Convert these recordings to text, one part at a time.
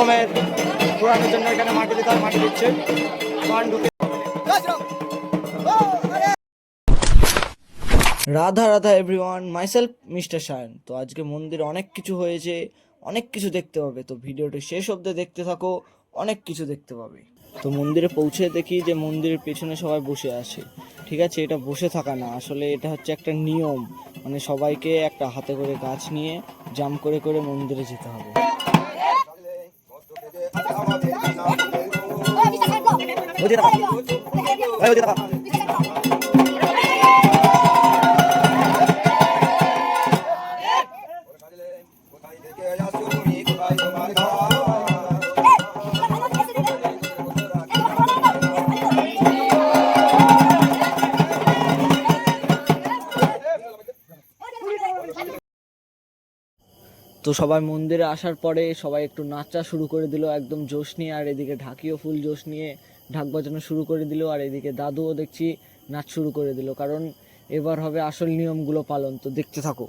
রকমের ঘোরানোর জন্য এখানে মাটি দিতে হয়, মাটি দিচ্ছে Radha Radha everyone, myself mister Sayan. তো আজকে মন্দিরে অনেক কিছু হয়েছে, অনেক কিছু দেখতে পাবে। তো ভিডিওটি শেষ অবধি দেখতে থাকো, অনেক কিছু দেখতে পাবে। তো মন্দিরে পৌঁছে দেখি যে মন্দিরের পেছনে সবাই বসে আছে। ঠিক আছে, এটা বসে থাকা না, আসলে এটা হচ্ছে একটা নিয়ম। মানে সবাইকে একটা হাতে করে গাছ নিয়ে জাম্প করে করে মন্দিরে যেতে হবে। তো সবাই মন্দিরে আসার পরে সবাই একটু নাচা শুরু করে দিল একদম জোশ নিয়ে, আর এদিকে ঢাকিও ফুল জোশ নিয়ে ঢাক বাজানো শুরু করে দিল, আর এদিকে দাদুও দেখছি নাচ শুরু করে দিল, কারণ এবার হবে আসল নিয়মগুলো পালন। তো দেখতে থাকো।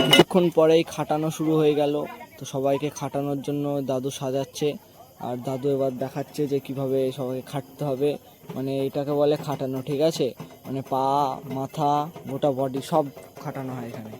কিছুক্ষণ পরেই খাটানো শুরু হয়ে গেল। তো সবাইকে খাটানোর জন্য দাদু সাজাচ্ছে, আর দাদু এবার দেখাচ্ছে যে কিভাবে সবাইকে খাটতে হবে। মানে এটাকে বলে খাটানো, ঠিক আছে? মানে পা, মাথা, গোটা বডি সব খাটানো হয় এখানে।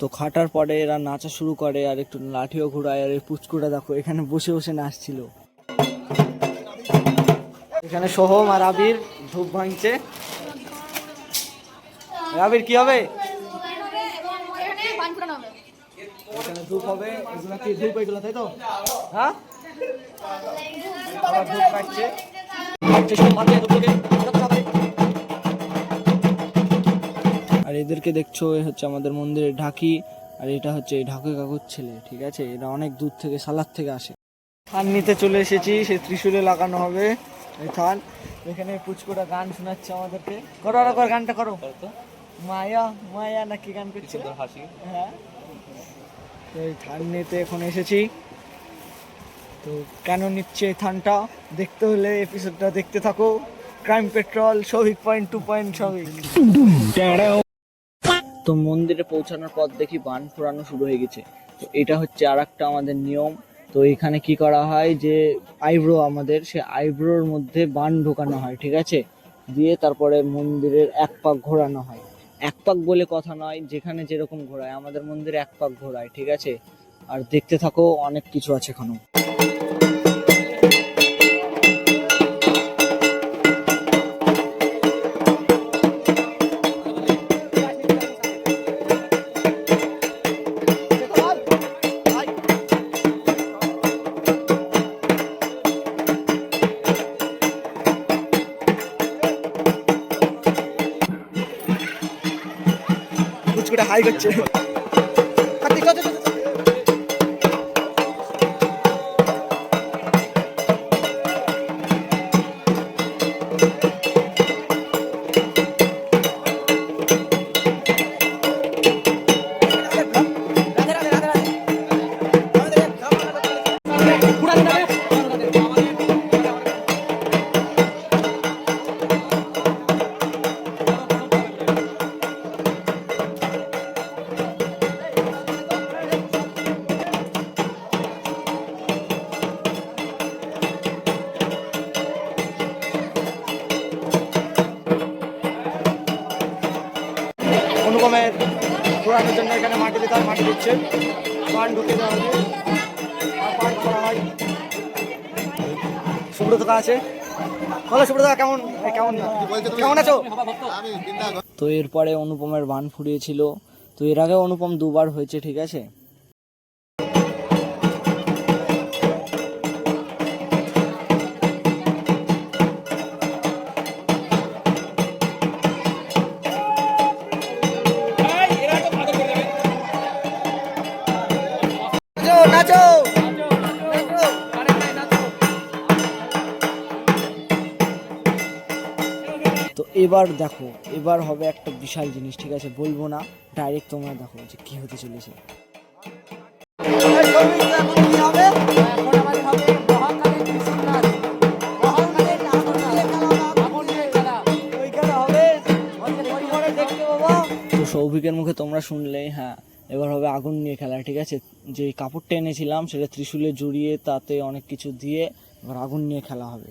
তো খাটার পরে এরা নাচা শুরু করে, আর একটু লাঠিও ঘুরায়। আর এই পুচকুটা দেখো এখানে বসে বসে নাচছিল। এখানে সোহম আর আবির ধূপ ভাঙছে। আবির কি হবে? এখানে ধূপ হবে, এগুলো কি ধূপ এগুলো, তাই তো? হ্যাঁ, আবার ধূপ কাটছে। আর এদেরকে দেখছো, এ হচ্ছে আমাদের মন্দিরের ঢাকি, আর এটা হচ্ছে ঢাকি কাকুর ছেলে। ঠিক আছে, এরা অনেক দূর থেকে, সালাদ থেকে আসে। থান নিতে চলে এসেছি, সেই ত্রিশূলে লাগানো হবে এই থান। এখানে পুচকুটা গান শোনাচ্ছে আমাদেরকে। করো আর একবার গানটা করো। মায়া মায়া নাকি গান করছে? হ্যাঁ, তো এই থান নিতে এখন এসেছি। তো কেন নিচ্ছে এই থানটা দেখতে হলে এপিসোডটা দেখতে থাকো। Crime petrol, Souvik point 2 Souvik. তো মন্দিরে পৌঁছানোর পর দেখি বান ফোড়ানো শুরু হয়ে গেছে। তো এটা হচ্ছে আর একটা আমাদের নিয়ম। তো এখানে কি করা হয় যে আইব্রো, আমাদের সে আইব্রোর মধ্যে বান ঢোকানো হয়, ঠিক আছে? দিয়ে তারপরে মন্দিরের এক পাক ঘোরানো হয়। এক পাক বলে কথা নয়, যেখানে যেরকম ঘোরায়, আমাদের মন্দিরে এক পাক ঘোরায়, ঠিক আছে? আর দেখতে থাকো, অনেক কিছু আছে এখানে। পুচকুটা হাই করছে। পায়ের ঘোরানোর জন্য এখানে মাটি দিতে হয়, মাটি দিচ্ছে, পান ঢুকে দেওয়া হবে আর পান করা হয়। সুব্রত আছে, বলো সুব্রত কেমন কেমন কেমন আছো? তো এরপরে অনুপমের বান ফুরিয়েছিল। তো এর আগে অনুপম দুবার হয়েছে, ঠিক আছে। নাচো তো এবার দেখো, এবার হবে একটা বিশাল জিনিস, ঠিক আছে, বলবো না, ডাইরেক্ট তোমরা দেখো যে কি হতে চলেছে। তো সৌভিকের মুখে তোমরা শুনলেই, হ্যাঁ এবার হবে আগুন নিয়ে খেলা, ঠিক আছে। যে কাপড়টা এনেছিলাম সেটা ত্রিশূলে জড়িয়ে তাতে অনেক কিছু দিয়ে এবার আগুন নিয়ে খেলা হবে।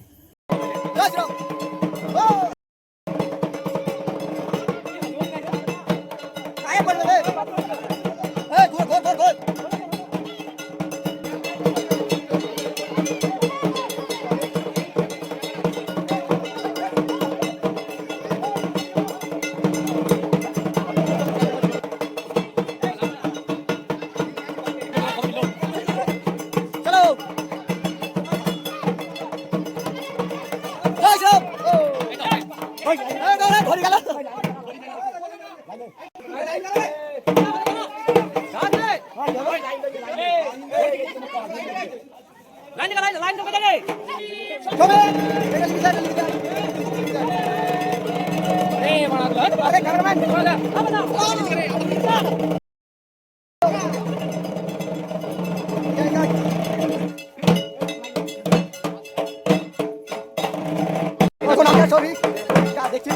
দেখছি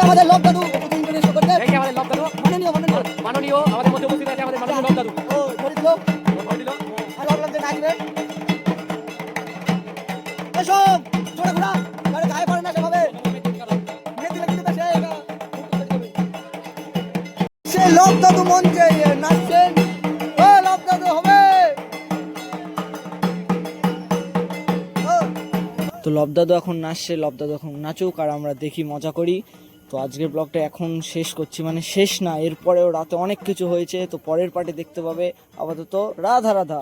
আমাদের লোক দাদু আমাদের লোক দাদু মাননীয় মাননীয় মাননীয় আমাদের মধ্যে উপস্থিত আছে আমাদের মাননীয় লোক দাদু। ও ধরে দিল আর ভাবলাম যে নাচবে এসব ছোড়া ঘোড়া আরে গায়ে পড়ে না সেভাবে সে লোক দাদু মঞ্চে নাচছেন। ও লোক দাদু হবে। তো লবদাদু এখন নাচছে, লবদাদু এখন নাচুক আর আমরা দেখি মজা করি। তো আজকের ব্লগটা এখন শেষ করছি, মানে শেষ না, এরপরেও রাতে অনেক কিছু হয়েছে, তো পরের পার্টে দেখতে পাবে। আপাতত রাধা রাধা।